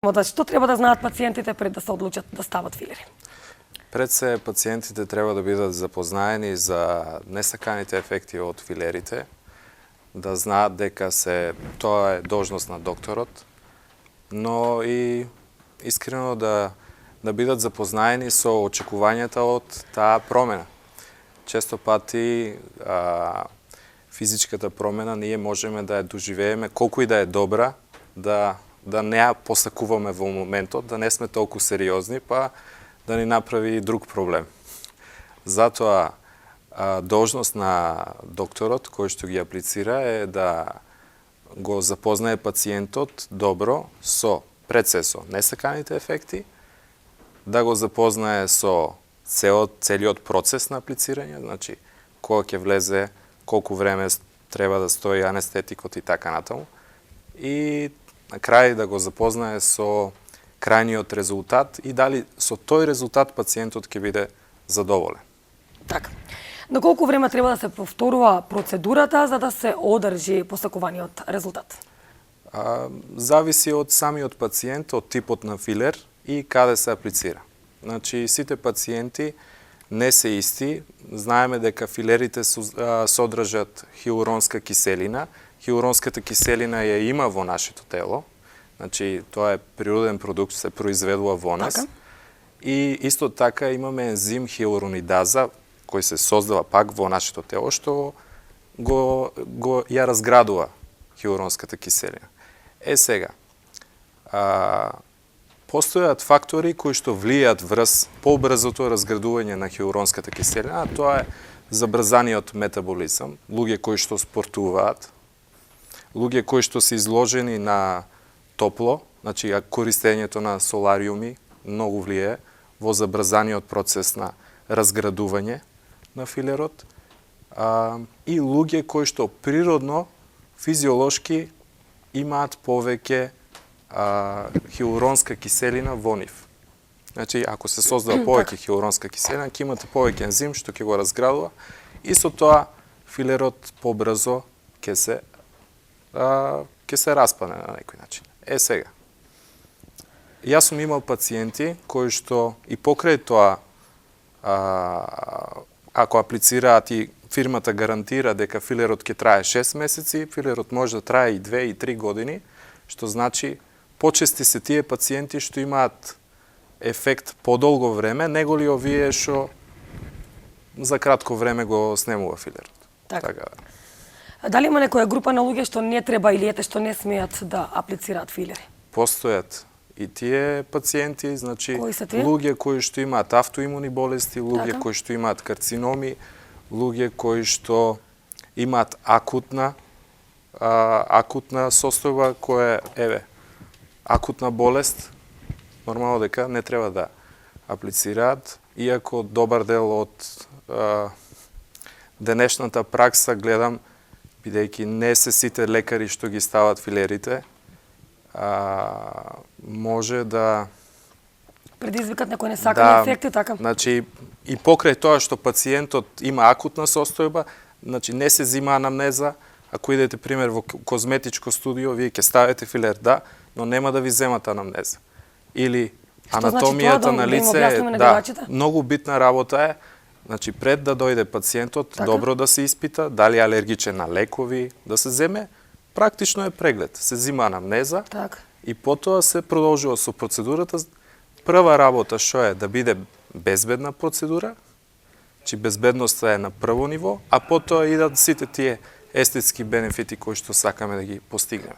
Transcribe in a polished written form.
Што треба да знаат пациентите пред да се одлучат да стават филери? Пред се, пациентите треба да бидат запознаени за несаканите ефекти од филерите, да знаат дека тоа е должност на докторот, но и искрено да бидат запознаени со очекувањата од таа промена. Често пати физичката промена ние можеме да ја доживееме колку и да е добра, да не ја посакуваме во моментот, да не сме толку сериозни, па да ни направи друг проблем. Затоа должност на докторот кој што ги аплицира е да го запознае пациентот добро пред се со несаканите ефекти, да го запознае со целиот процес на аплицирање, значи кога ќе влезе, колку време треба да стои анестетикот и така натаму, и на крај да го запознае со крајниот резултат и дали со тој резултат пациентот ќе биде задоволен. Така. На колку време треба да се повторува процедурата за да се одржи посакуваниот резултат? Зависи од самиот пациент, од типот на филер и каде се аплицира. Значи, сите пациенти не се исти. Знаеме дека филерите содржат хиалуронска киселина. Хиалуронската киселина ја има во нашето тело. Значи, тоа е природен продукт, се произведува во нас. Така. И исто така имаме ензим хиалуронидаза, кој се создава пак во нашето тело, што ја разградува хиалуронската киселина. Сега, постојат фактори кои што влијаат врз побрзото разградување на хиалуронската киселина, а тоа е забрзаниот метаболизам, луѓе кои што спортуваат, луѓе кои што се изложени на топло, значи користењето на солариуми многу влијае во забрзаниот процес на разградување на филерот, и луѓе кои што природно, физиолошки имаат повеќе хиалуронска киселина во нив. Значи, ако се создава повеќе хиалуронска киселина, ќе имате повеќе ензим што ќе го разградува и со тоа филерот побрзо ќе се распадне на некој начин. Сега, јас сум имал пациенти кои што и покрај тоа, ако аплицираат и фирмата гарантира дека филерот ќе трае 6 месеци, филерот може да трае и 2 и 3 години, што значи почести се тие пациенти што имаат ефект подолго време, него ли овие што за кратко време го снемува филерот. Така. Дали има некоја група на луѓе што не треба или ете што не смеат да аплицираат филери? Постојат и тие пациенти, значи Кои се тие? луѓе кои што имаат автоимуни болести, луѓе кои што имаат карциноми, луѓе кои што имаат акутна состојба која акутна болест, нормално дека не треба да аплицираат, иако добар дел од денешната пракса гледам, бидејќи не се сите лекари што ги стават филерите, може да Предизвикат некои несакани ефекти, така? Значи, и покрај тоа што пациентот има акутна состојба, значи не се зима анамнеза, ако идете, пример, во козметичко студио, вие ќе ставите филер, да, но нема да ви земат анамнеза. Или анатомијата на лице, многу битна работа е, значи пред да дојде пациентот, добро да се испита, дали е алергичен на лекови, да се земе, практично е преглед. Се зима анамнеза и потоа се продолжува со процедурата. Прва работа што е да биде безбедна процедура, че безбедноста е на прво ниво, а потоа идат сите тие естетски бенефити кои што сакаме да ги постигнеме.